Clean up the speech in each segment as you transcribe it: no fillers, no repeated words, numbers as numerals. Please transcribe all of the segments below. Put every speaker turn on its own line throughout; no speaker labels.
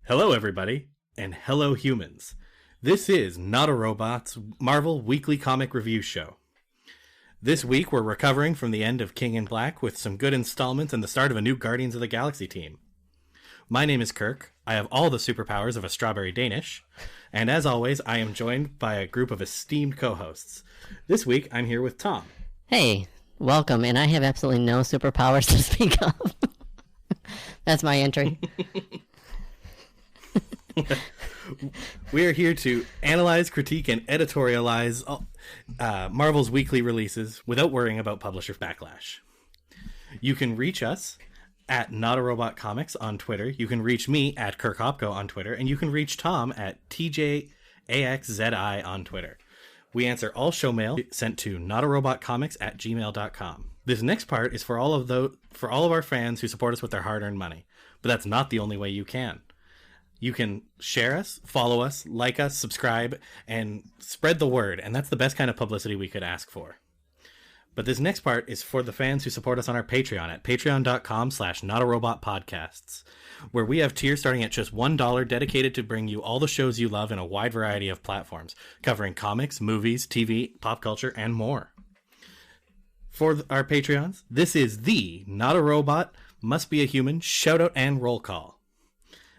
Hello, everybody, and hello, humans. This is Not a Robot's Marvel Weekly Comic Review Show. This week, we're recovering from the end of King in Black with some good installments and the start of a new Guardians of the Galaxy team. My name is Kirk. I have all the superpowers of a strawberry Danish, and as always, I am joined by a group of esteemed co-hosts. This week, I'm here with Tom.
Hey, welcome, and I have absolutely no superpowers to speak of. That's my entry.
We are here to analyze, critique, and editorialize Marvel's weekly releases without worrying about publisher backlash. You can reach us at Not a Robot Comics on Twitter. You can reach me at Kirk Hopko on Twitter, and you can reach Tom at TJAXZI on Twitter. We answer all show mail sent to notarobotcomics@gmail.com. This next part is for all of our fans who support us with their hard-earned money, but that's not the only way you can. You can share us, follow us, like us, subscribe, and spread the word, and that's the best kind of publicity we could ask for. But this next part is for the fans who support us on our Patreon at patreon.com/notarobotpodcasts, where we have tiers starting at just $1 dedicated to bring you all the shows you love in a wide variety of platforms, covering comics, movies, TV, pop culture, and more. For our Patreons, this is the Not a Robot, Must Be a Human shout-out and roll call.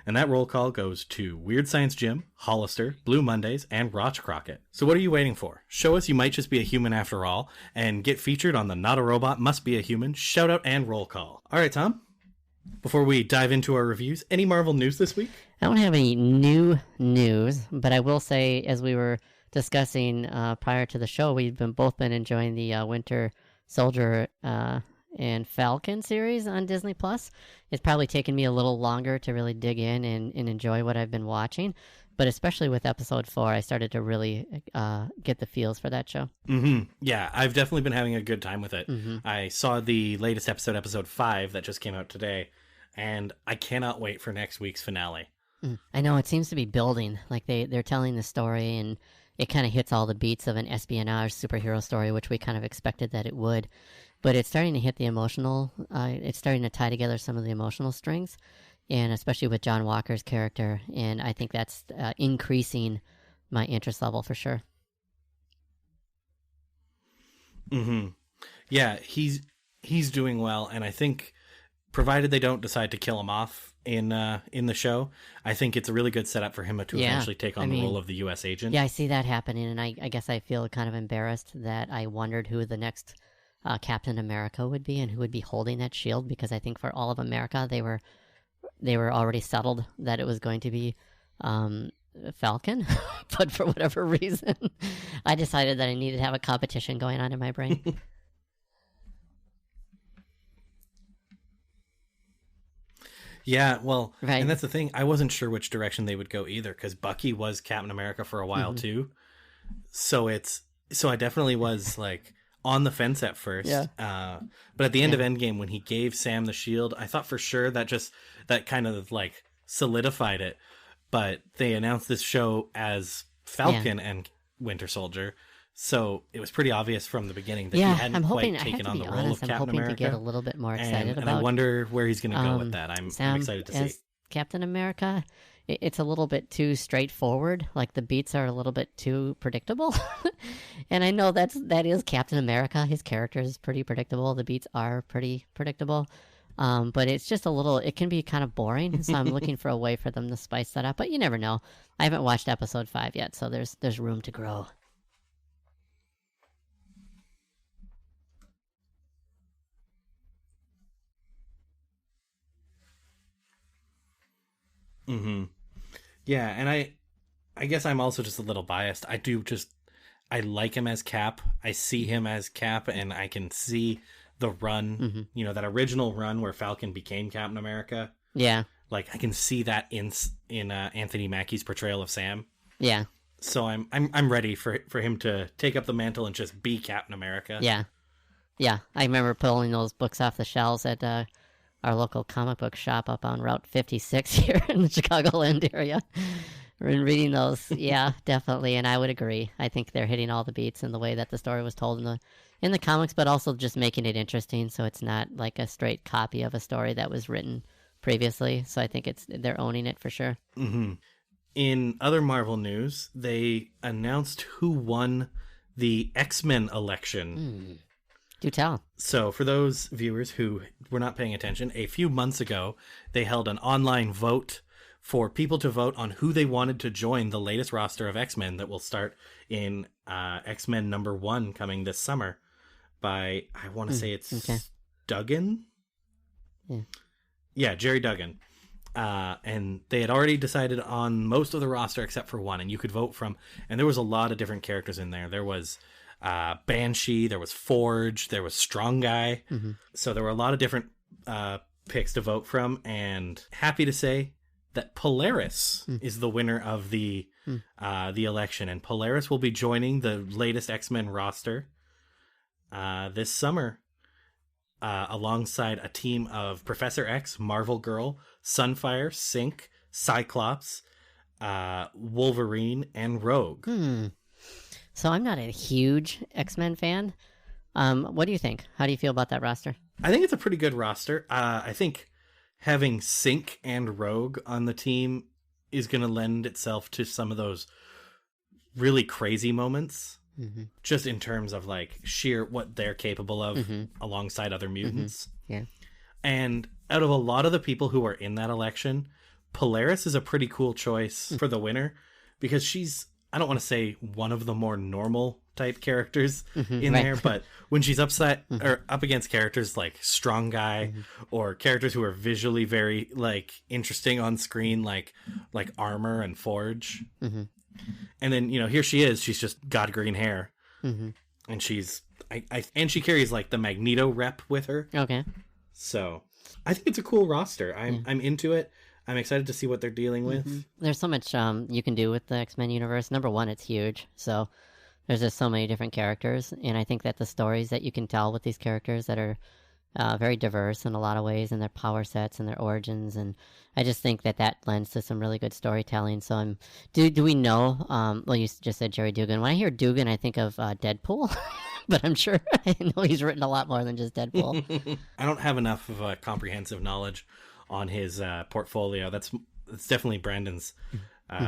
And that roll call goes to Weird Science Jim, Hollister, Blue Mondays, and Roch Crockett. So what are you waiting for? Show us you might just be a human after all, and get featured on the Not a Robot, Must Be a Human shout out and roll call. All right, Tom, before we dive into our reviews, any Marvel news this week?
I don't have any new news, but I will say, as we were discussing prior to the show, we've both been enjoying the Winter Soldier and Falcon series on Disney Plus. It's probably taken me a little longer to really dig in and enjoy what I've been watching, but especially with episode 4, I started to really get the feels for that show.
Mm-hmm. Yeah, I've definitely been having a good time with it.
Mm-hmm.
I saw the latest episode 5, that just came out today, and I cannot wait for next week's finale.
I know, it seems to be building. Like they're telling the story, and it kind of hits all the beats of an espionage superhero story, which we kind of expected that it would. But it's starting to hit the emotional, it's starting to tie together some of the emotional strings, and especially with John Walker's character, and I think that's increasing my interest level for sure.
Mm-hmm. Yeah, he's doing well, and I think, provided they don't decide to kill him off in the show, I think it's a really good setup for him to eventually take on the role of the U.S. agent.
Yeah, I see that happening, and I guess I feel kind of embarrassed that I wondered who the next Captain America would be and who would be holding that shield, because I think for all of America they were already settled that it was going to be Falcon, but for whatever reason I decided that I needed to have a competition going on in my brain.
Yeah, well,
right.
And that's the thing, I wasn't sure which direction they would go either, because Bucky was Captain America for a while too, so I definitely was like on the fence at first.
Yeah.
But at the end of Endgame, when he gave Sam the shield, I thought for sure that kind of like solidified it. But they announced this show as Falcon and Winter Soldier, so it was pretty obvious from the beginning that he hadn't quite taken on the role of Captain America.
I'm hoping to get a little bit more excited about.
And I wonder where he's going to go with that. I'm excited to see.
Captain America, it's a little bit too straightforward. Like the beats are a little bit too predictable. And I know that is Captain America. His character is pretty predictable. The beats are pretty predictable. But it's just it can be kind of boring. So I'm looking for a way for them to spice that up. But you never know. I haven't watched episode 5 yet, so there's room to grow.
Mm-hmm. Yeah, and I guess I'm also just a little biased. I like him as Cap. I see him as Cap, and I can see the run, that original run where Falcon became Captain America.
Yeah.
Like, I can see that in Anthony Mackie's portrayal of Sam.
Yeah.
So I'm ready for him to take up the mantle and just be Captain America.
Yeah. Yeah. I remember pulling those books off the shelves at our local comic book shop up on Route 56 here in the Chicagoland area. And reading those, yeah, definitely, and I would agree. I think they're hitting all the beats in the way that the story was told in the comics, but also just making it interesting, so it's not like a straight copy of a story that was written previously. So I think they're owning it for sure.
Mm-hmm. In other Marvel news, they announced who won the X-Men election.
Do tell.
So for those viewers who were not paying attention, a few months ago, they held an online vote for people to vote on who they wanted to join the latest roster of X-Men that will start in X-Men #1 coming this summer by, I want to say it's Duggan? Yeah, Jerry Duggan. And they had already decided on most of the roster except for one, and you could vote from, and there was a lot of different characters in there. There was Banshee, there was Forge, there was Strong Guy. So there were a lot of different picks to vote from, and happy to say that Polaris is the winner of the election, and Polaris will be joining the latest X-Men roster this summer, alongside a team of Professor X, Marvel Girl, Sunfire, Sync, Cyclops, Wolverine, and Rogue.
So I'm not a huge X-Men fan. What do you think? How do you feel about that roster?
I think it's a pretty good roster. I think having Sync and Rogue on the team is going to lend itself to some of those really crazy moments. Just in terms of like sheer what they're capable of alongside other mutants.
Yeah.
And out of a lot of the people who are in that election, Polaris is a pretty cool choice for the winner, because she's, I don't want to say one of the more normal type characters in there, but when she's upset or up against characters like Strong Guy or characters who are visually very like interesting on screen, like Armor and Forge. And then, you know, here she is. She's just got green hair, and she's and she carries like the Magneto rep with her.
Okay.
So I think it's a cool roster. I'm into it. I'm excited to see what they're dealing with.
There's so much you can do with the X-Men universe. Number one, it's huge. So there's just so many different characters, and I think that the stories that you can tell with these characters that are very diverse in a lot of ways, and their power sets and their origins, and I just think that lends to some really good storytelling. So do we know, well, you just said Jerry Dugan. When I hear Dugan, I think of Deadpool, but I'm sure I know he's written a lot more than just Deadpool.
I don't have enough of a comprehensive knowledge on his portfolio. That's definitely Brandon's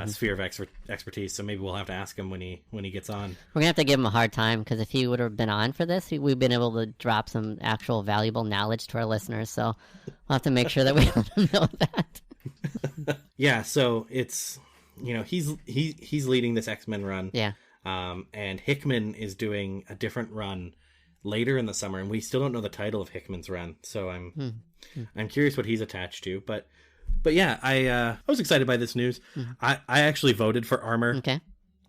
sphere of expertise, so maybe we'll have to ask him when he gets on.
We're gonna have to give him a hard time, because if he would have been on for this, we've been able to drop some actual valuable knowledge to our listeners, so we'll have to make sure that we let him know that.
Yeah, so it's, you know, he's leading this X-Men run.
Yeah.
And Hickman is doing a different run later in the summer, and we still don't know the title of Hickman's run, so I'm curious what he's attached to, but yeah, I was excited by this news. I actually voted for Armor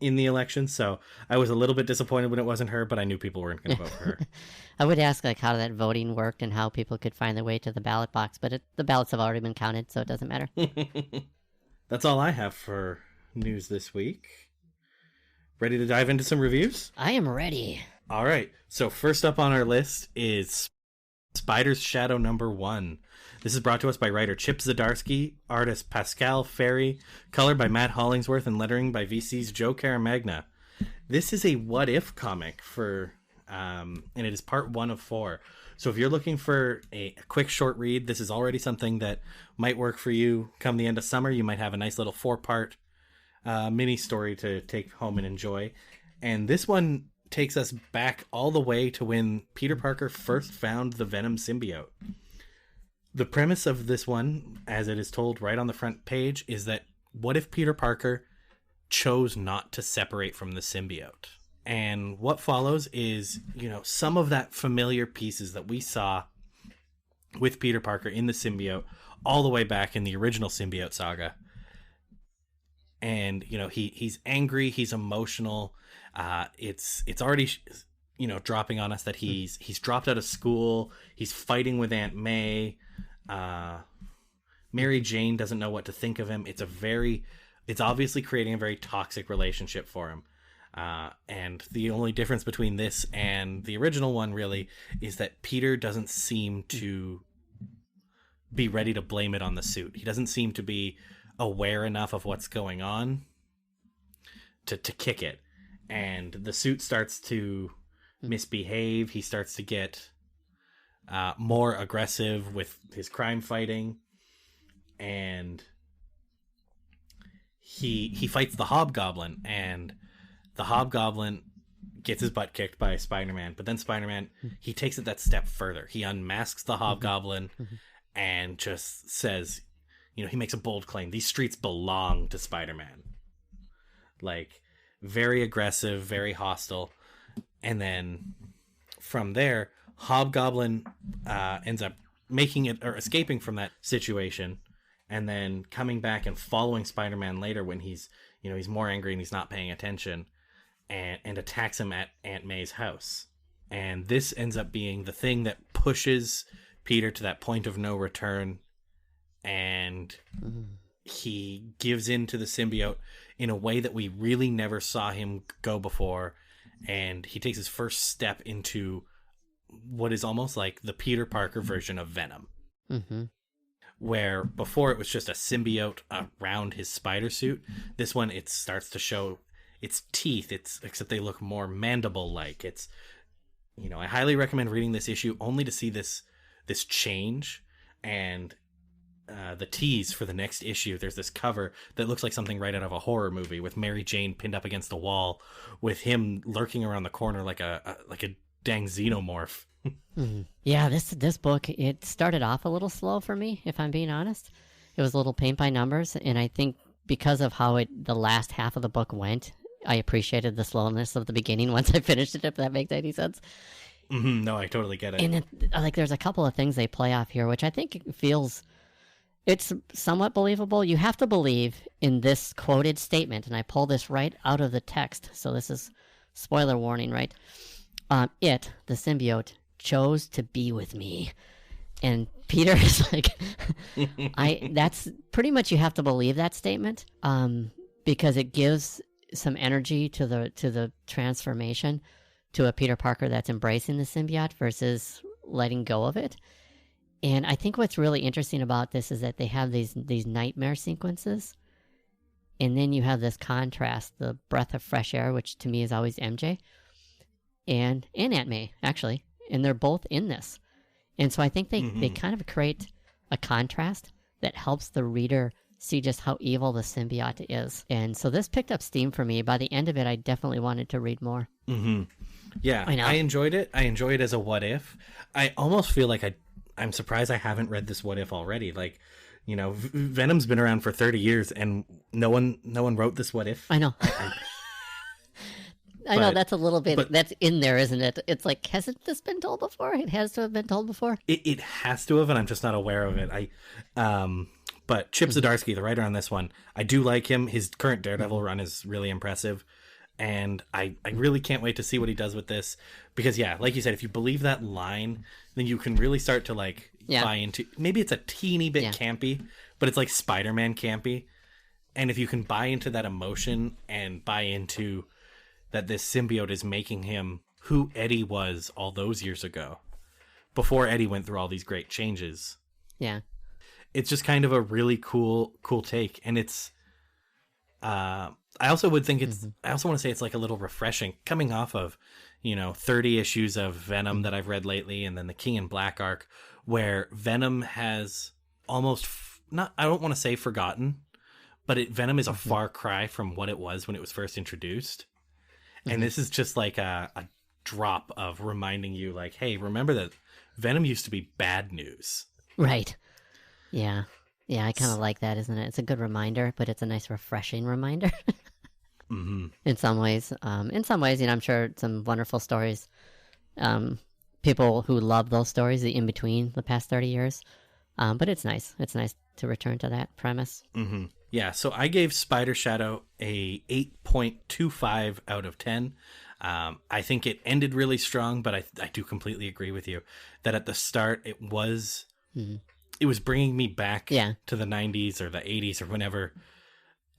in the election, so I was a little bit disappointed when it wasn't her, but I knew people weren't going to vote for her.
I would ask like how that voting worked and how people could find their way to the ballot box, but the ballots have already been counted, so it doesn't matter.
That's all I have for news this week. Ready to dive into some reviews?
I am ready.
All right, so first up on our list is Spider's Shadow #1. This is brought to us by writer Chip Zdarsky, artist Pascal Ferry, colored by Matt Hollingsworth, and lettering by VC's Joe Caramagna. This is a what if comic and it is part 1 of 4. So if you're looking for a quick short read, this is already something that might work for you come the end of summer. You might have a nice little 4-part mini story to take home and enjoy. And this one takes us back all the way to when Peter Parker first found the Venom symbiote. The premise of this one, as it is told right on the front page, is that what if Peter Parker chose not to separate from the symbiote? And what follows is, you know, some of that familiar pieces that we saw with Peter Parker in the symbiote all the way back in the original symbiote saga. And, you know, he's angry, he's emotional. It's already, you know, dropping on us that he's dropped out of school. He's fighting with Aunt May. Mary Jane doesn't know what to think of him. It's obviously creating a very toxic relationship for him. And the only difference between this and the original one really is that Peter doesn't seem to be ready to blame it on the suit. He doesn't seem to be aware enough of what's going on to kick it. And the suit starts to misbehave. He starts to get more aggressive with his crime fighting. and he fights the Hobgoblin, and the Hobgoblin gets his butt kicked by Spider-Man, but then Spider-Man, he takes it that step further. He unmasks the Hobgoblin and just says, you know, he makes a bold claim. These streets belong to Spider-Man. Like, very aggressive, very hostile. And then from there, Hobgoblin ends up making it, or escaping from that situation, and then coming back and following Spider-Man later when he's more angry and he's not paying attention, and attacks him at Aunt May's house. And this ends up being the thing that pushes Peter to that point of no return, and he gives in to the symbiote in a way that we really never saw him go before, and he takes his first step into what is almost like the Peter Parker version of Venom. Where before it was just a symbiote around his spider suit. This one, it starts to show its teeth, except they look more mandible-like. It's, you know, I highly recommend reading this issue only to see this change. And the tease for the next issue, there's this cover that looks like something right out of a horror movie, with Mary Jane pinned up against the wall, with him lurking around the corner like a dang xenomorph.
Yeah, this book, it started off a little slow for me, if I'm being honest. It was a little paint by numbers, and I think because of how the last half of the book went, I appreciated the slowness of the beginning once I finished it, if that makes any sense.
No, I totally get it.
And there's a couple of things they play off here, which I think it's somewhat believable. You have to believe in this quoted statement, and I pull this right out of the text, so this is spoiler warning, right? The symbiote, chose to be with me. And Peter is like, that's pretty much, you have to believe that statement, because it gives some energy to the transformation to a Peter Parker that's embracing the symbiote versus letting go of it. And I think what's really interesting about this is that they have these nightmare sequences, and then you have this contrast, the breath of fresh air, which to me is always MJ, and Aunt May, actually. And they're both in this. And so I think they kind of create a contrast that helps the reader see just how evil the symbiote is. And so this picked up steam for me. By the end of it, I definitely wanted to read more.
Yeah, I enjoyed it. I enjoy it as a what if. I almost feel like I'm surprised I haven't read this what if already. Like, you know, Venom's been around for 30 years and no one wrote this what if.
I know. I know, that's a little bit, that's in there, isn't it? It's like, hasn't this been told before? It has to have been told before?
It has to have, and I'm just not aware of it. But Chip Zdarsky, the writer on this one, I do like him. His current Daredevil run is really impressive, and I really can't wait to see what he does with this. Because, yeah, like you said, if you believe that line, then you can really start to, like, buy into, maybe it's a teeny bit campy, but it's like Spider-Man campy. And if you can buy into that emotion and buy into that this symbiote is making him who Eddie was all those years ago, before Eddie went through all these great changes.
Yeah.
It's just kind of a really cool take. And it's, I also would think it's, I also want to say it's like a little refreshing coming off of, 30 issues of Venom that I've read lately. And then the King in Black arc, where Venom has almost I don't want to say forgotten, but Venom is a far cry from what it was when it was first introduced. And this is just like a drop of reminding you, like, hey, remember that Venom used to be bad news.
Right. Yeah. Yeah, I kind of like that, isn't it? It's a good reminder, but it's a nice, refreshing reminder. In some ways. I'm sure some wonderful stories. People who love those stories, the in-between the past 30 years. But it's nice. It's nice to return to that premise.
Yeah, so I gave Spider Shadow a 8.25 out of 10. I think it ended really strong, but I do completely agree with you that at the start it was bringing me back to the 90s or the 80s or whenever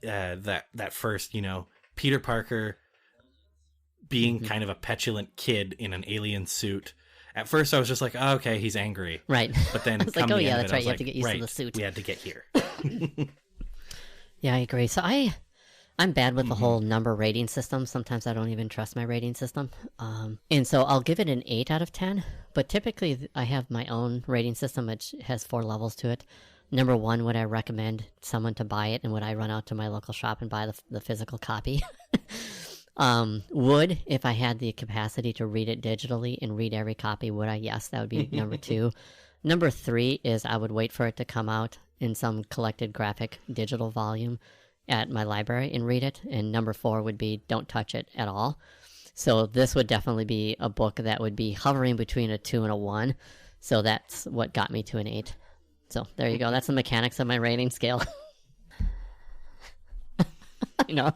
that first, Peter Parker being kind of a petulant kid in an alien suit. At first I was just like, oh, okay, he's angry.
Right.
But then
I was like, oh yeah, that's right, you have to get used to the suit.
We had to get here.
Yeah, I agree. So I'm bad with the whole number rating system. Sometimes I don't even trust my rating system. And so I'll give it an 8 out of 10. But typically I have my own rating system, which has 4 levels to it. number one, would I recommend someone to buy it, and would I run out to my local shop and buy the physical copy? Would, if I had the capacity to read it digitally and read every copy, would I? Yes, that would be number two. Number three is I would wait for it to come out in some collected graphic digital volume at my library and read it. And number four would be don't touch it at all. So this would definitely be a book that would be hovering between a 2 and a 1. So that's what got me to an 8. So there you go. That's the mechanics of my rating scale. I know.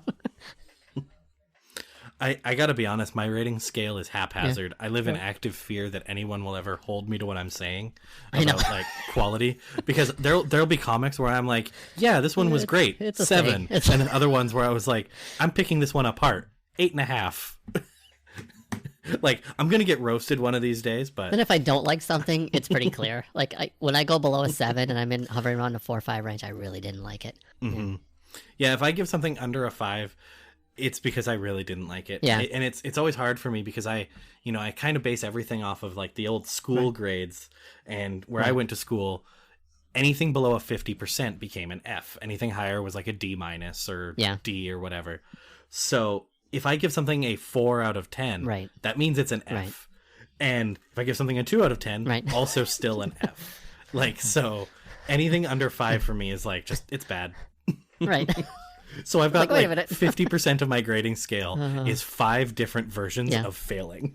I gotta be honest, my rating scale is haphazard. I live in active fear that anyone will ever hold me to what I'm saying about like quality, because there'll be comics where I'm like, yeah, this one was great,
it's a
7,
thing.
and then other ones where I was like, I'm picking this one apart, 8.5. Like, I'm gonna get roasted one of these days, but
And if I don't like something, it's pretty clear. Like when I go below a 7 and I'm hovering around the 4 or 5 range, I really didn't like it.
yeah, if I give something under a 5, it's because I really didn't like it.
Yeah.
And it's always hard for me because I kind of base everything off of like the old school grades, and where I went to school, anything below a 50% became an F. Anything higher was like a D- or D or whatever. So if I give something a 4 out of 10, that means it's an F.
Right.
And if I give something a 2 out of 10, also still an F. Like, so anything under 5 for me is like, just, it's bad.
Right.
So I've got
wait a
like
minute.
50% of my grading scale is 5 different versions of failing.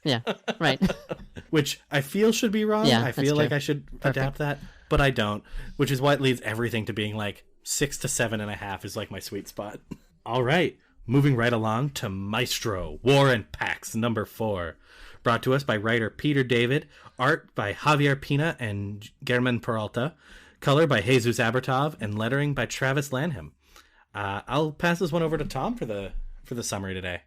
Yeah, right.
Which I feel should be wrong.
Yeah,
I
that's
feel like
true.
I should adapt that, but I don't. Which is what leads everything to being like 6 to 7.5 is like my sweet spot. All right, moving right along to Maestro, War and Pax, number 4. Brought to us by writer Peter David, art by Javier Pina and Germán Peralta, color by Jesus Abertov, and lettering by Travis Lanham. I'll pass this one over to Tom for the summary today.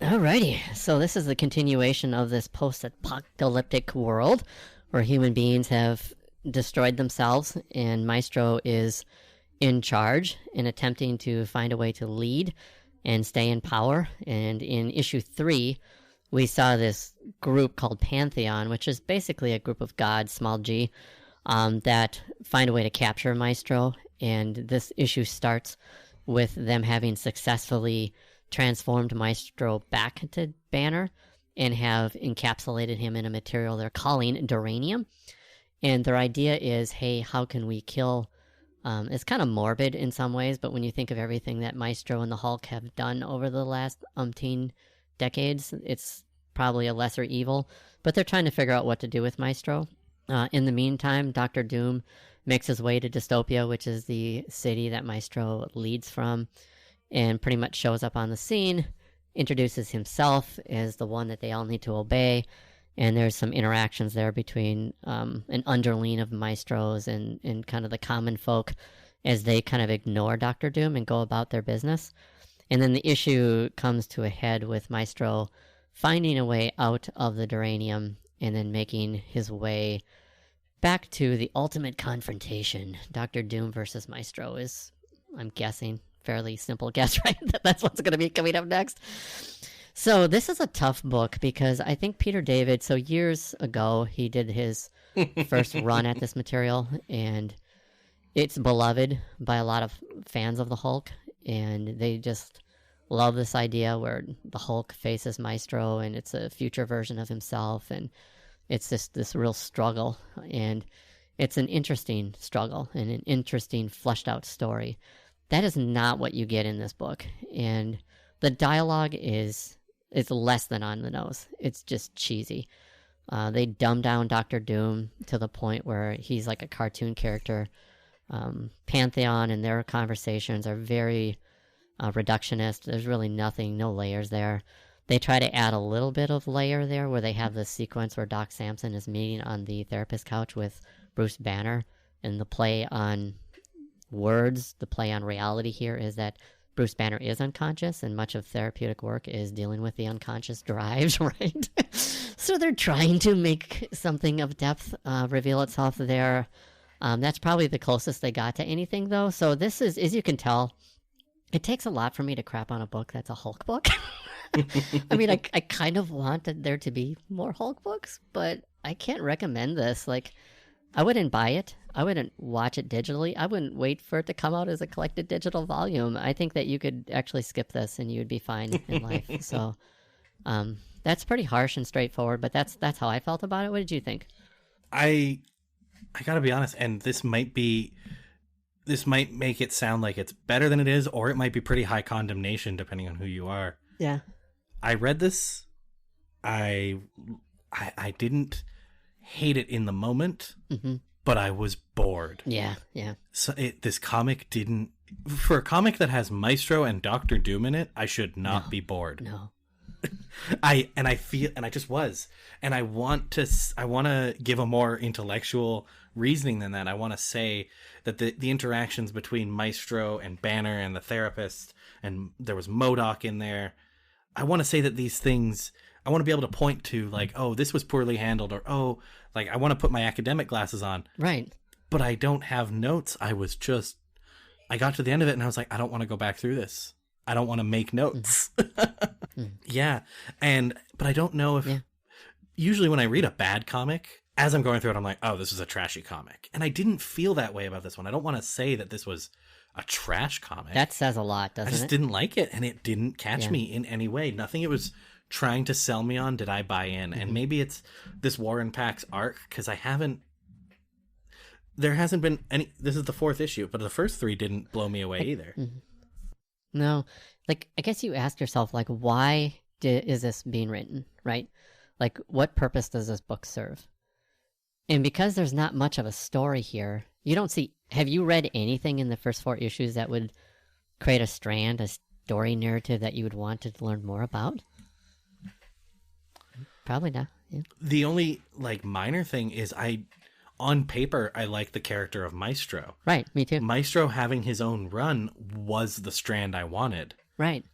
Alrighty, so this is the continuation of this post-apocalyptic world where human beings have destroyed themselves, and Maestro is in charge and attempting to find a way to lead and stay in power. And in issue 3, we saw this group called Pantheon, which is basically a group of gods, small g, that find a way to capture Maestro. And this issue starts with them having successfully transformed Maestro back to Banner and have encapsulated him in a material they're calling Duranium. And their idea is, hey, how can we kill... it's kind of morbid in some ways, but when you think of everything that Maestro and the Hulk have done over the last umpteen decades, it's probably a lesser evil. But they're trying to figure out what to do with Maestro. In the meantime, Dr. Doom makes his way to Dystopia, which is the city that Maestro leads from, and pretty much shows up on the scene, introduces himself as the one that they all need to obey, and there's some interactions there between an underling of Maestro's and kind of the common folk as they kind of ignore Dr. Doom and go about their business. And then the issue comes to a head with Maestro finding a way out of the Duranium and then making his way back to the ultimate confrontation. Dr. Doom versus Maestro is, I'm guessing, fairly simple guess, right? That's what's going to be coming up next. So this is a tough book because I think Peter David, so years ago, he did his first run at this material, and it's beloved by a lot of fans of the Hulk, and they just love this idea where the Hulk faces Maestro, and it's a future version of himself, and it's just this real struggle, and it's an interesting struggle and an interesting fleshed out story. That is not what you get in this book, and the dialogue is less than on the nose. It's just cheesy. They dumb down Dr. Doom to the point where he's like a cartoon character. Pantheon and their conversations are very reductionist. There's really nothing, no layers there. They try to add a little bit of layer there where they have this sequence where Doc Samson is meeting on the therapist couch with Bruce Banner, and the play on words, the play on reality here is that Bruce Banner is unconscious, and much of therapeutic work is dealing with the unconscious drives, right? So they're trying to make something of depth reveal itself there. That's probably the closest they got to anything, though. So this is, as you can tell, it takes a lot for me to crap on a book that's a Hulk book. I mean, I kind of wanted there to be more Hulk books, but I can't recommend this. Like, I wouldn't buy it. I wouldn't watch it digitally. I wouldn't wait for it to come out as a collected digital volume. I think that you could actually skip this and you would be fine in life. So that's pretty harsh and straightforward, but that's how I felt about it. What did you think?
I gotta be honest, and this might make it sound like it's better than it is, or it might be pretty high condemnation depending on who you are.
Yeah.
I read this. I didn't hate it in the moment, but I was bored.
Yeah, yeah.
So this comic didn't, for a comic that has Maestro and Doctor Doom in it, I should not be bored.
No.
I just was, and I want to give a more intellectual reasoning than that. I want to say that the interactions between Maestro and Banner and the therapist, and there was MODOK in there. I want to say that these things, I want to be able to point to, like, oh, this was poorly handled, or oh, like, I want to put my academic glasses on.
Right.
But I don't have notes. I got to the end of it and I was like, I don't want to go back through this. I don't want to make notes. Yeah. But I don't know if, usually when I read a bad comic, as I'm going through it, I'm like, oh, this is a trashy comic. And I didn't feel that way about this one. I don't want to say that this was a trash comic.
That says a lot, doesn't it?
I just didn't like it, and it didn't catch me in any way. Nothing it was trying to sell me on did I buy in. And maybe it's this Warren Pax arc, because there hasn't been any, this is the 4th issue, but the first 3 didn't blow me away either.
No, like, I guess you ask yourself, like, why is this being written, right? Like, what purpose does this book serve? And because there's not much of a story here, you don't see, have you read anything in the first 4 issues that would create a strand, a story narrative that you would want to learn more about? Probably not. Yeah.
The only, like, minor thing is on paper, I like the character of Maestro.
Right, me too.
Maestro having his own run was the strand I wanted.
Right.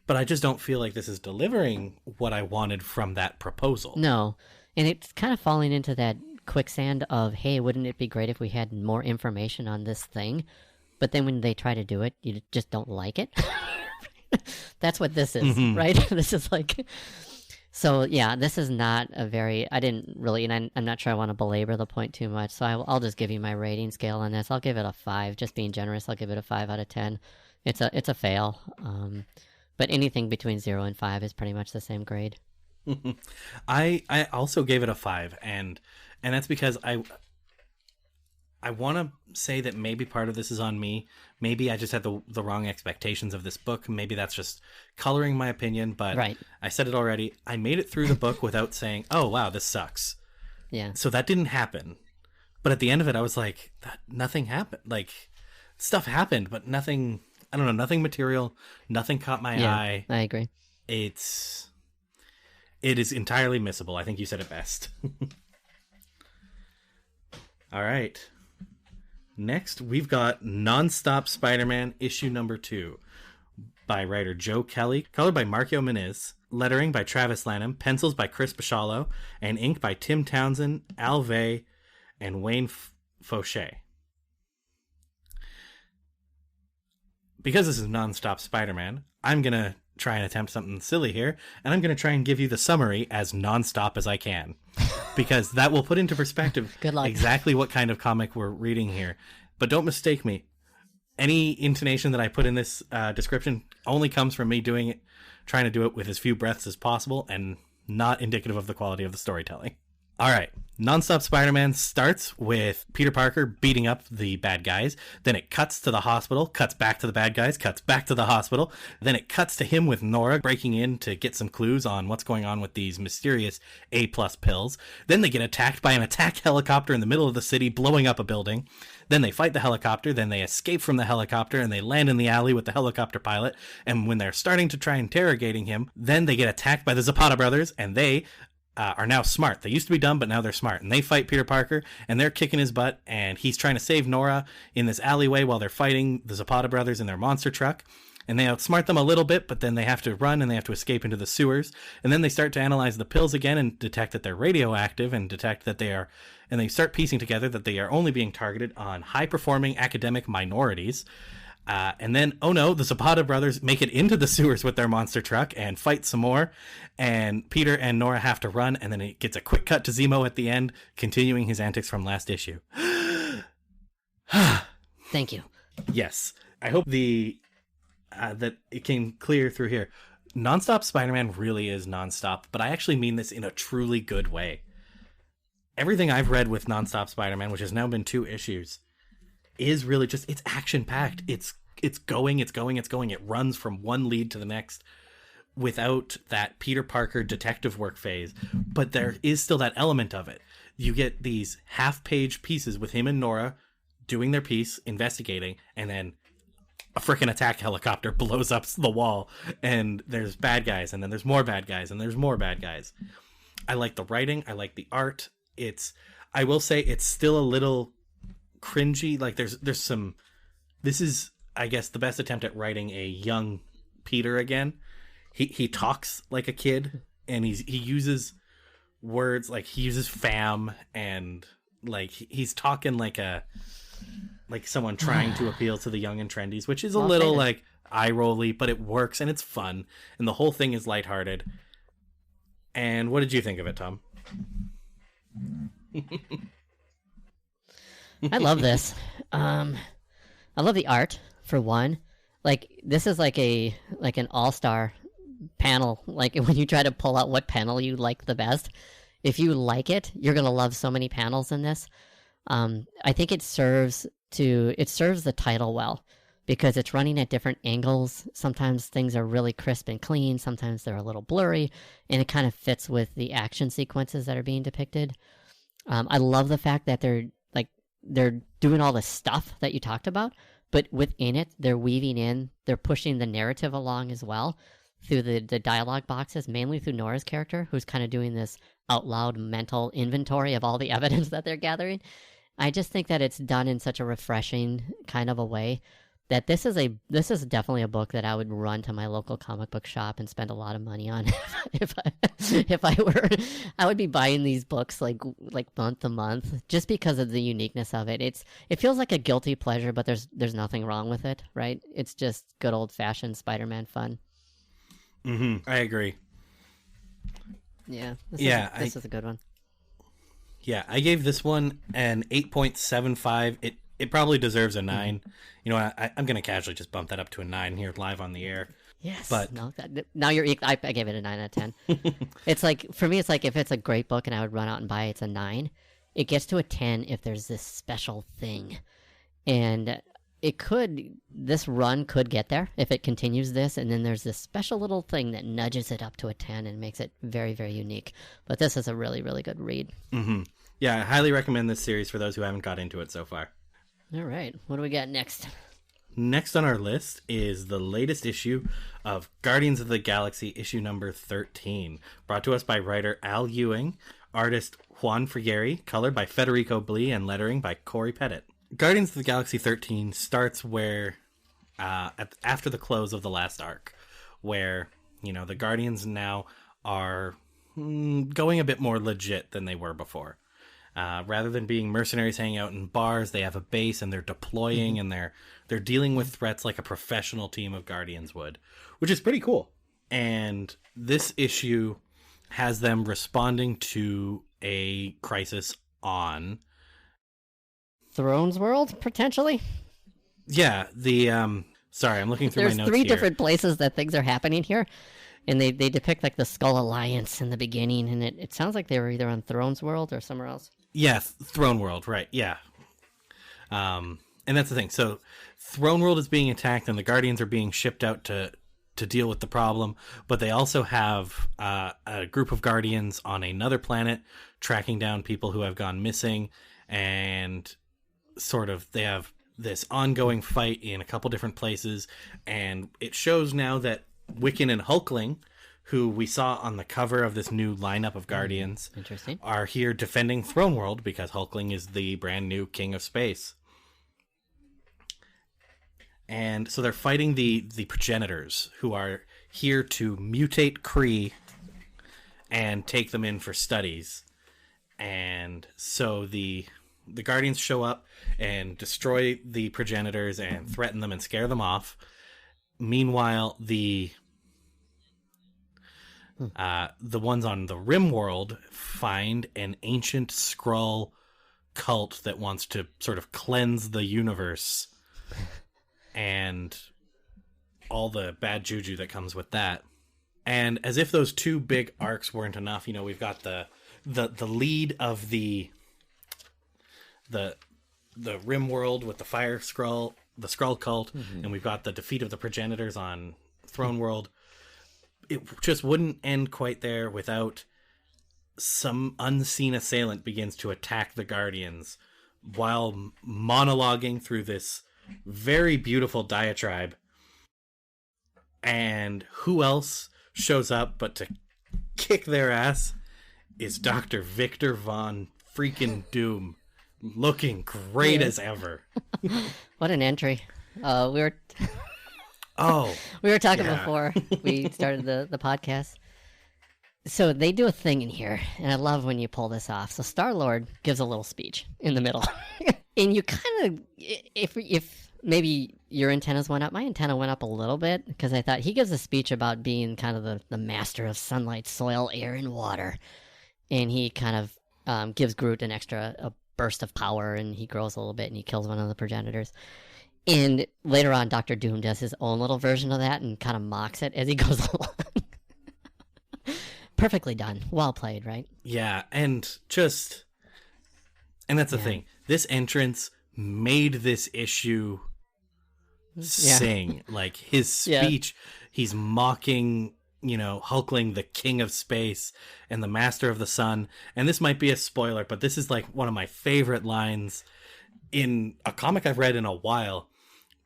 But I just don't feel like this is delivering what I wanted from that proposal.
No. And it's kind of falling into that quicksand of, hey, wouldn't it be great if we had more information on this thing? But then when they try to do it, you just don't like it. That's what this is, right? This is like... So, yeah, this is not a very... I didn't really... And I'm not sure I want to belabor the point too much, so I'll just give you my rating scale on this. I'll give it a 5. Just being generous, I'll give it a 5 out of 10. It's a fail. But anything between 0 and 5 is pretty much the same grade.
I also gave it a 5, and that's because I want to say that maybe part of this is on me. Maybe I just had the wrong expectations of this book. Maybe that's just coloring my opinion, but
right.
I said it already. I made it through the book without saying, oh, wow, this sucks.
Yeah.
So that didn't happen. But at the end of it, I was like, nothing happened. Like, stuff happened, but nothing, I don't know, nothing material, nothing caught my eye.
I agree.
It is entirely missable. I think you said it best. All right. Next, we've got Nonstop Spider-Man issue number 2 by writer Joe Kelly, colored by Marcio Meniz, lettering by Travis Lanham, pencils by Chris Bachalo, and ink by Tim Townsend, Al Vey, and Wayne Fauché. Because this is Nonstop Spider-Man, I'm going to try and attempt something silly here, and I'm going to try and give you the summary as nonstop as I can. Because that will put into perspective
Good luck.
Exactly what kind of comic we're reading here. But don't mistake me. Any intonation that I put in this description only comes from me trying to do it with as few breaths as possible, and not indicative of the quality of the storytelling. All right. Nonstop Spider-Man starts with Peter Parker beating up the bad guys. Then it cuts to the hospital, cuts back to the bad guys, cuts back to the hospital. Then it cuts to him with Nora breaking in to get some clues on what's going on with these mysterious A-plus pills. Then they get attacked by an attack helicopter in the middle of the city, blowing up a building. Then they fight the helicopter. Then they escape from the helicopter and they land in the alley with the helicopter pilot. And when they're starting to try interrogating him, then they get attacked by the Zapata brothers, and they are now smart. They used to be dumb, but now they're smart. And they fight Peter Parker, and they're kicking his butt, and he's trying to save Nora in this alleyway while they're fighting the Zapata brothers in their monster truck. And they outsmart them a little bit, but then they have to run, and they have to escape into the sewers. And then they start to analyze the pills again and detect that they're radioactive, and detect that they are... And they start piecing together that they are only being targeted on high-performing academic minorities. And then, oh no, the Zapata brothers make it into the sewers with their monster truck and fight some more. And Peter and Nora have to run. And then it gets a quick cut to Zemo at the end, continuing his antics from last issue.
Thank you.
Yes. I hope that it came clear through here. Nonstop Spider-Man really is nonstop, but I actually mean this in a truly good way. Everything I've read with Nonstop Spider-Man, which has now been 2 issues, is really just, it's action-packed. It's going. It runs from one lead to the next without that Peter Parker detective work phase, but there is still that element of it. You get these half-page pieces with him and Nora doing their piece, investigating, and then a freaking attack helicopter blows up the wall, and there's bad guys, and then there's more bad guys, and there's more bad guys. I like the writing. I like the art. I will say it's still a little cringy. Like there's some, this is, I guess, the best attempt at writing a young Peter again. He talks like a kid, and he uses words like, he uses fam, and like he's talking like someone trying to appeal to the young and trendies, which is a little like eye rolly, but it works and it's fun, and the whole thing is lighthearted. And what did you think of it, Tom?
I love this. I love the art, for one. Like, this is like an all-star panel. Like, when you try to pull out what panel you like the best, if you like it, you're gonna love so many panels in this. I think it serves the title well, because it's running at different angles. Sometimes things are really crisp and clean, sometimes they're a little blurry, and it kind of fits with the action sequences that are being depicted. I love the fact that they're doing all the stuff that you talked about, but within it, they're pushing the narrative along as well through the dialogue boxes, mainly through Nora's character, who's kind of doing this out loud mental inventory of all the evidence that they're gathering. I just think that it's done in such a refreshing kind of a way that this is definitely a book that I would run to my local comic book shop and spend a lot of money on. I would be buying these books like month to month, just because of the uniqueness of it. It feels like a guilty pleasure, but there's nothing wrong with it, right? It's just good old fashioned Spider-Man fun.
Mm-hmm. I agree.
Yeah. This is a good one.
Yeah, I gave this one an 8.75. It probably deserves a 9. Mm-hmm. You know, I'm going to casually just bump that up to a 9 here live on the air.
Yes.
But
now you're. I gave it a 9 out of 10. It's like, for me, it's like, if it's a great book and I would run out and buy it, it's a 9. It gets to a 10 if there's this special thing, and this run could get there if it continues this, and then there's this special little thing that nudges it up to a 10 and makes it very, very unique. But this is a really, really good read.
Mm-hmm. Yeah, I highly recommend this series for those who haven't got into it so far.
All right, what do we got next?
Next on our list is the latest issue of Guardians of the Galaxy, issue number 13, brought to us by writer Al Ewing, artist Juan Frigeri, colored by Federico Blee, and lettering by Corey Pettit. Guardians of the Galaxy 13 starts where, after the close of the last arc, where, you know, the Guardians now are going a bit more legit than they were before. Rather than being mercenaries hanging out in bars, they have a base, and they're deploying, mm-hmm. and they're dealing with threats like a professional team of Guardians would, which is pretty cool. And this issue has them responding to a crisis on
Thrones World, potentially?
Yeah, sorry, I'm looking through my notes here.
There's 3 different places that things are happening here, and they depict like the Skull Alliance in the beginning, and it sounds like they were either on Thrones World or somewhere else.
Yeah, Throne World, right, yeah. And that's the thing. So Throne World is being attacked, and the Guardians are being shipped out to deal with the problem, but they also have a group of Guardians on another planet tracking down people who have gone missing, and sort of they have this ongoing fight in a couple different places, and it shows now that Wiccan and Hulkling, who we saw on the cover of this new lineup of Guardians, are here defending Throne World, because Hulkling is the brand new king of space. And so they're fighting the progenitors, who are here to mutate Kree and take them in for studies. And so the Guardians show up and destroy the progenitors and threaten them and scare them off. Meanwhile, the ones on the Rim World find an ancient Skrull cult that wants to sort of cleanse the universe and all the bad juju that comes with that. And as if those two big arcs weren't enough, we've got the lead of the Rim world with the Fire Skrull, the Skrull cult, and we've got the defeat of the progenitors on Throne World. It just wouldn't end quite there without some unseen assailant begins to attack the Guardians while monologuing through this very beautiful diatribe. And who else shows up but to kick their ass is Dr. Victor Von freaking Doom, looking great as ever.
What an entry. We were
Oh,
we were talking before we started the podcast. So they do a thing in here, and I love when you pull this off. So Star-Lord gives a little speech in the middle. And you kind of, if maybe your antennas went up, my antenna went up a little bit, because I thought he gives a speech about being kind of the master of sunlight, soil, air, and water. And he kind of gives Groot a burst of power, and he grows a little bit, and he kills one of the progenitors. And later on, Dr. Doom does his own little version of that and kind of mocks it as he goes along. Perfectly done. Well played, right?
Yeah, and that's the thing. This entrance made this issue sing. Like, his speech, he's mocking, Hulkling, the king of space and the master of the sun. And this might be a spoiler, but this is like one of my favorite lines in a comic I've read in a while.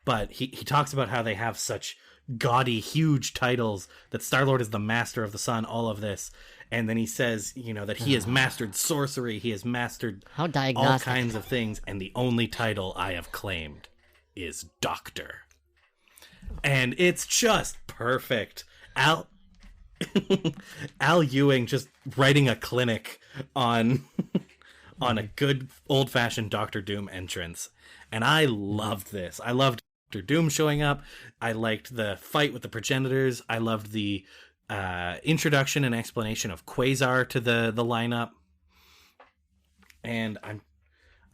But he talks about how they have such gaudy, huge titles, that Star-Lord is the master of the sun, all of this. And then he says, that he has mastered sorcery, he has mastered
How diagnostic.
all kinds of things, and the only title I have claimed is Doctor. And it's just perfect. Al Ewing just writing a clinic on a good old-fashioned Doctor Doom entrance. And I loved this. I loved Doctor Doom showing up. I liked the fight with the progenitors. I loved the introduction and explanation of Quasar to the lineup. And I'm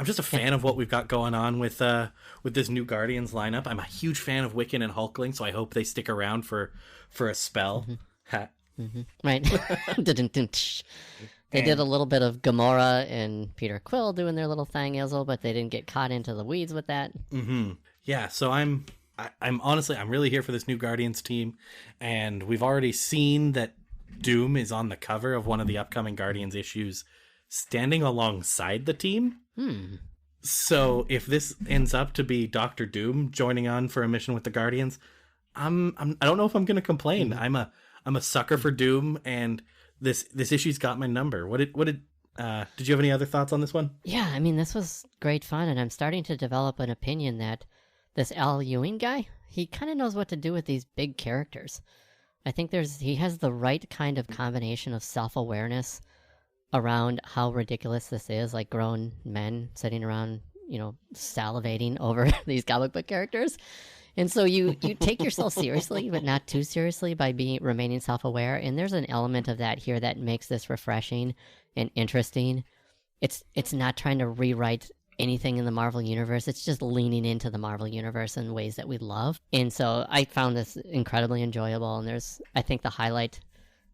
just a fan of what we've got going on with this new Guardians lineup. I'm a huge fan of Wiccan and Hulkling, so I hope they stick around for a spell.
Right. They did a little bit of Gamora and Peter Quill doing their little thing, Izzle, but they didn't get caught into the weeds with that.
Yeah, so I'm honestly, I'm really here for this new Guardians team, and we've already seen that Doom is on the cover of one of the upcoming Guardians issues, standing alongside the team. So if this ends up to be Doctor Doom joining on for a mission with the Guardians, I don't know if I'm going to complain. I'm a sucker for Doom, and this issue's got my number. Did you have any other thoughts on this one?
Yeah, I mean, this was great fun, and I'm starting to develop an opinion that this Al Ewing guy, he kind of knows what to do with these big characters. I think he has the right kind of combination of self-awareness around how ridiculous this is, like grown men sitting around, salivating over these comic book characters. And so you take yourself seriously, but not too seriously by remaining self-aware. And there's an element of that here that makes this refreshing and interesting. It's not trying to rewrite anything in the Marvel Universe. It's just leaning into the Marvel Universe in ways that we love. And so I found this incredibly enjoyable. And I think the highlight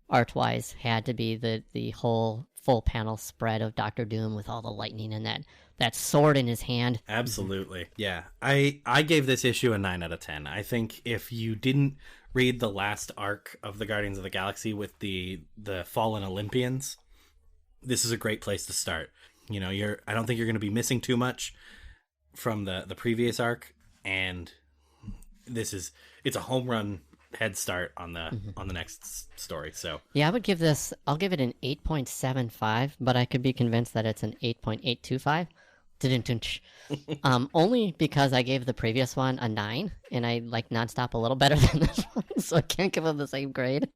art-wise had to be the whole full panel spread of Doctor Doom with all the lightning and that sword in his hand.
Absolutely. Yeah. I gave this issue a 9 out of 10. I think if you didn't read the last arc of the Guardians of the Galaxy with the Fallen Olympians, this is a great place to start. I don't think you're going to be missing too much from the previous arc, and it's a home run head start on the next story. So
yeah, I'll give it an 8.75, but I could be convinced that it's an 8.825. Only because I gave the previous one a 9, and I like Nonstop a little better than this one, so I can't give them the same grade.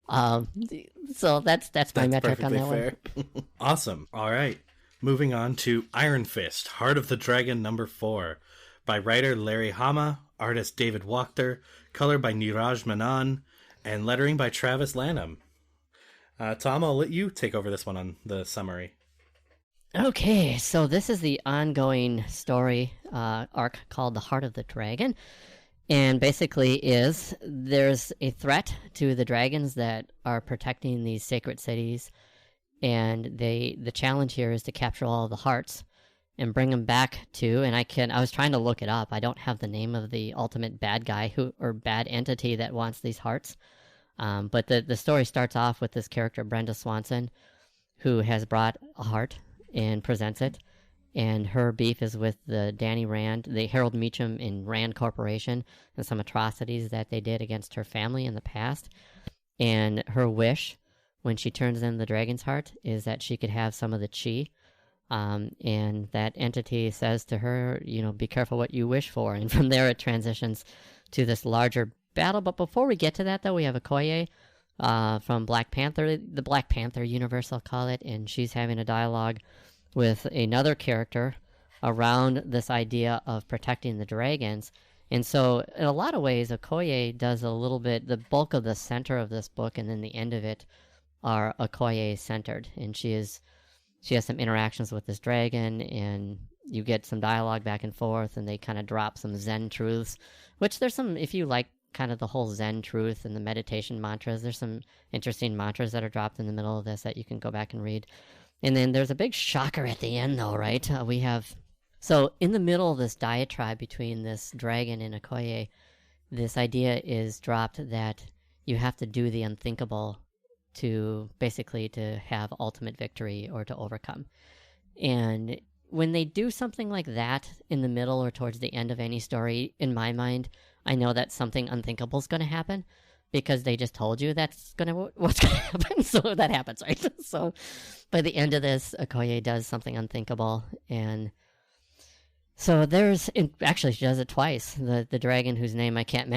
So that's my metric on that fair.
One. Awesome. All right. Moving on to Iron Fist, Heart of the Dragon #4, by writer Larry Hama, artist David Wachter, color by Niraj Menon, and lettering by Travis Lanham. Tom, I'll let you take over this one on the summary.
Okay, so this is the ongoing story arc called The Heart of the Dragon. And basically is there's a threat to the dragons that are protecting these sacred cities, and the challenge here is to capture all of the hearts and bring them back to, and I was trying to look it up. I don't have the name of the ultimate bad guy or bad entity that wants these hearts. But the story starts off with this character, Brenda Swanson, who has brought a heart and presents it. And her beef is with the Danny Rand, the Harold Meacham and Rand Corporation, and some atrocities that they did against her family in the past. And her wish, when she turns in the dragon's heart, is that she could have some of the chi. And that entity says to her, be careful what you wish for. And from there it transitions to this larger battle. But before we get to that, though, we have Okoye from Black Panther, the Black Panther universe, I'll call it, and she's having a dialogue with another character around this idea of protecting the dragons. And so in a lot of ways, Okoye does a little bit, the bulk of the center of this book and then the end of it are Okoye centered. And she has some interactions with this dragon, and you get some dialogue back and forth, and they kind of drop some Zen truths, which there's some, if you like kind of the whole Zen truth and the meditation mantras, there's some interesting mantras that are dropped in the middle of this that you can go back and read. And then there's a big shocker at the end, though, right? So in the middle of this diatribe between this dragon and Okoye, this idea is dropped that you have to do the unthinkable to basically to have ultimate victory or to overcome. And when they do something like that in the middle or towards the end of any story, in my mind, I know that something unthinkable is going to happen, because they just told you what's gonna happen. So that happens, right? So by the end of this, Okoye does something unthinkable, and so actually she does it twice. The dragon whose name I can't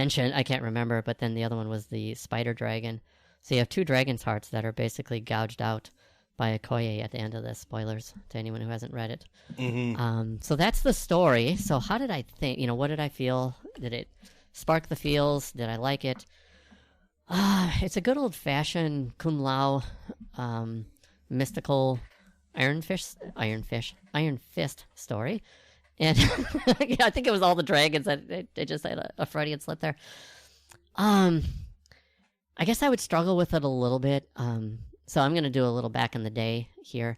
remember, but then the other one was the spider dragon. So you have two dragon's hearts that are basically gouged out by Okoye at the end of this. Spoilers to anyone who hasn't read it. Mm-hmm. So that's the story. So how did I think? What did I feel? Did it spark the feels? Did I like it? It's a good old-fashioned Kung Lao mystical Iron Fist story. And yeah, I think it was all the dragons that they just had a Freudian slip there. I guess I would struggle with it a little bit. So I'm going to do a little back in the day here.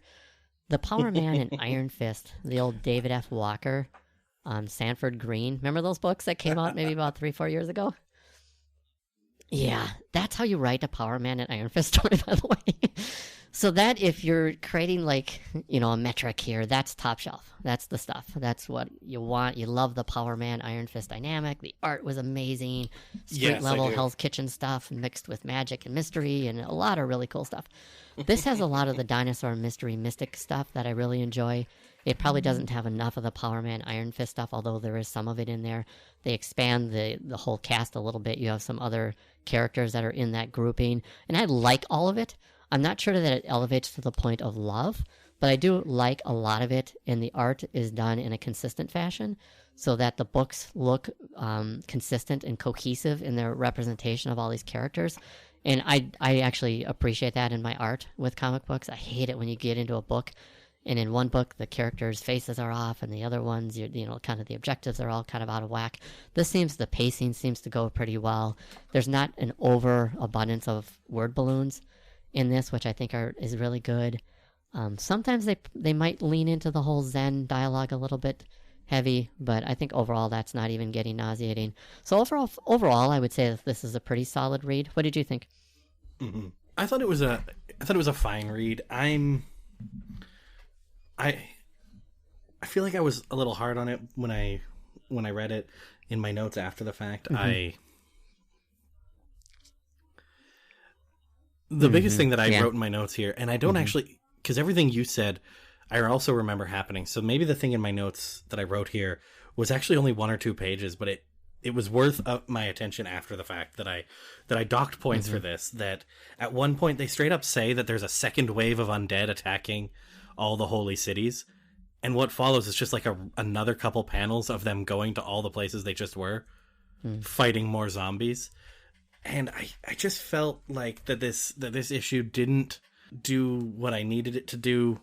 The Power Man and Iron Fist, the old David F. Walker, Sanford Green. Remember those books that came out maybe about 3-4 years ago? Yeah, that's how you write a Power Man and Iron Fist story, by the way. So that if you're creating a metric here, that's top shelf. That's the stuff. That's what you want. You love the Power Man Iron Fist dynamic. The art was amazing. Street level Hell's Kitchen stuff mixed with magic and mystery and a lot of really cool stuff. This has a lot of the dinosaur mystery mystic stuff that I really enjoy. It probably doesn't have enough of the Power Man Iron Fist stuff, although there is some of it in there. They expand the whole cast a little bit. You have some other characters that are in that grouping, and I like all of it. I'm not sure that it elevates to the point of love, but I do like a lot of it, and the art is done in a consistent fashion so that the books look consistent and cohesive in their representation of all these characters. And I actually appreciate that in my art with comic books. I hate it when you get into a book and in one book the characters' faces are off, and the other ones, kind of the objectives are all kind of out of whack. The pacing seems to go pretty well. There's not an overabundance of word balloons in this, which I think is really good. Sometimes they might lean into the whole Zen dialogue a little bit heavy, but I think overall that's not even getting nauseating. So overall, I would say that this is a pretty solid read. What did you think?
Mm-hmm. I thought it was a fine read. I feel like I was a little hard on it when I read it in my notes after the fact. Mm-hmm. The biggest thing that I wrote in my notes here, and I don't actually, because everything you said, I also remember happening. So maybe the thing in my notes that I wrote here was actually only 1 or 2 pages, but it was worth my attention after the fact that I docked points for this. That at one point they straight up say that there's a second wave of undead attacking all the holy cities, and what follows is just like another couple panels of them going to all the places they just were, fighting more zombies. And I just felt like that this issue didn't do what I needed it to do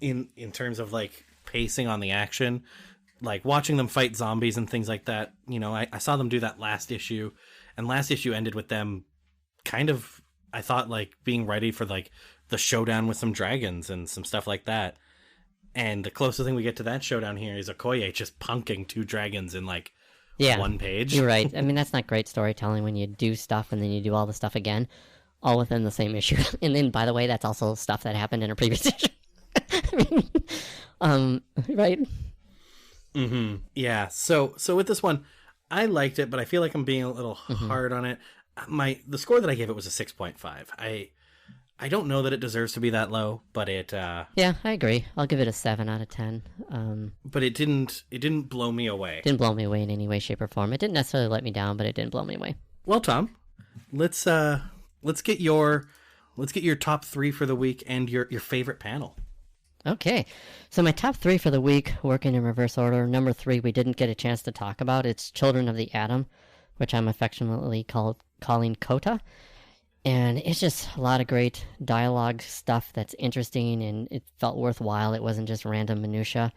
in terms of like pacing on the action, like watching them fight zombies and things like that. You know, I saw them do that last issue, and last issue ended with them kind of, I thought, like being ready for like the showdown with some dragons and some stuff like that. And the closest thing we get to that showdown here is Okoye just punking 2 dragons in like one page.
You're right. I mean, that's not great storytelling when you do stuff and then you do all the stuff again, all within the same issue. And then, by the way, that's also stuff that happened in a previous issue. I mean, right?
Mm-hmm. Yeah. So with this one, I liked it, but I feel like I'm being a little hard on it. The score that I gave it was a 6.5. I don't know that it deserves to be that low, but it.
Yeah, I agree. I'll give it a 7 out of 10.
But it didn't blow me away.
Didn't blow me away in any way, shape, or form. It didn't necessarily let me down, but it didn't blow me away.
Well, Tom, let's get your top 3 for the week and your favorite panel.
Okay, so my top 3 for the week, working in reverse order. Number 3, we didn't get a chance to talk about. It's Children of the Atom, which I'm affectionately calling Kota. And it's just a lot of great dialogue stuff that's interesting, and it felt worthwhile. It wasn't just random minutia,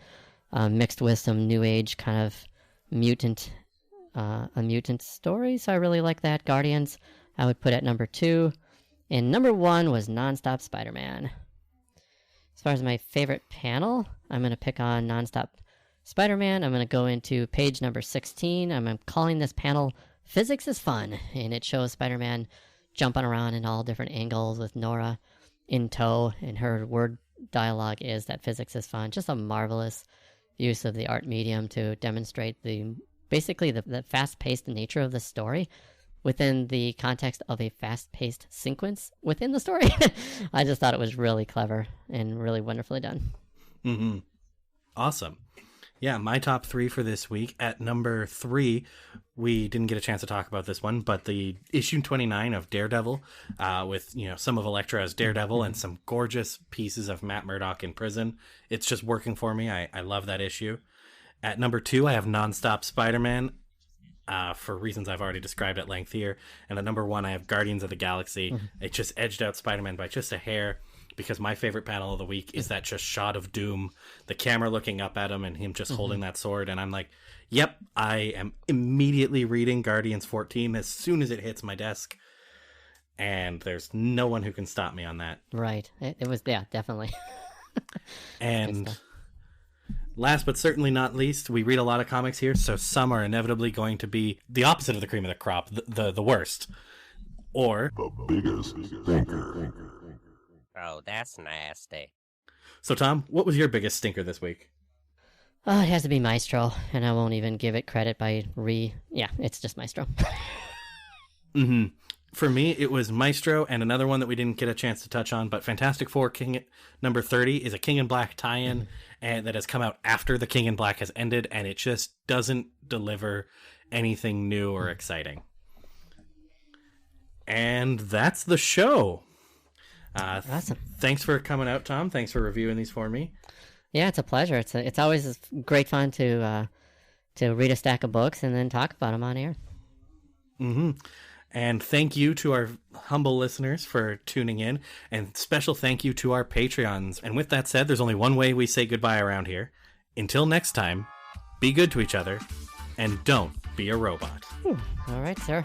mixed with some new age kind of mutant story. So I really like that. Guardians, I would put at number 2. And number 1 was Nonstop Spider-Man. As far as my favorite panel, I'm going to pick on Nonstop Spider-Man. I'm going to go into page number 16. I'm calling this panel Physics is Fun, and it shows Spider-Man jumping around in all different angles with Nora in tow, and her word dialogue is that physics is fun. Just a marvelous use of the art medium to demonstrate the fast-paced nature of the story within the context of a fast-paced sequence within the story. I just thought it was really clever and really wonderfully done.
Mm-hmm. Awesome. Yeah, my top 3 for this week. At number 3, we didn't get a chance to talk about this one, but the issue 29 of Daredevil, with some of Elektra as Daredevil and some gorgeous pieces of Matt Murdock in prison. It's just working for me. I love that issue. At number 2, I have Nonstop Spider-Man, for reasons I've already described at length here. And at number 1, I have Guardians of the Galaxy. Mm-hmm. It just edged out Spider-Man by just a hair, because my favorite panel of the week is that just shot of Doom, the camera looking up at him and him just holding that sword. And I'm like, yep, I am immediately reading Guardians 14 as soon as it hits my desk. And there's no one who can stop me on that.
Right. It was, yeah, definitely.
And last but certainly not least, we read a lot of comics here, so some are inevitably going to be the opposite of the cream of the crop, the worst. Or
the biggest stinker.
Oh, that's nasty.
So, Tom, what was your biggest stinker this week?
Oh, it has to be Maestro, and I won't even give it credit by Yeah, it's just Maestro.
Mm-hmm. For me, it was Maestro and another one that we didn't get a chance to touch on, but Fantastic Four King number 30 is a King in Black tie-in and that has come out after the King in Black has ended, and it just doesn't deliver anything new or exciting. And that's the show.
Awesome.
Thanks for coming out, Tom. Thanks for reviewing these for me.
Yeah, it's a pleasure. It's always great fun to read a stack of books and then talk about them on air.
Mm-hmm. And thank you to our humble listeners for tuning in, and special thank you to our Patreons. And with that said, there's only one way we say goodbye around here. Until next time, be good to each other, and don't be a robot.
All right, sir.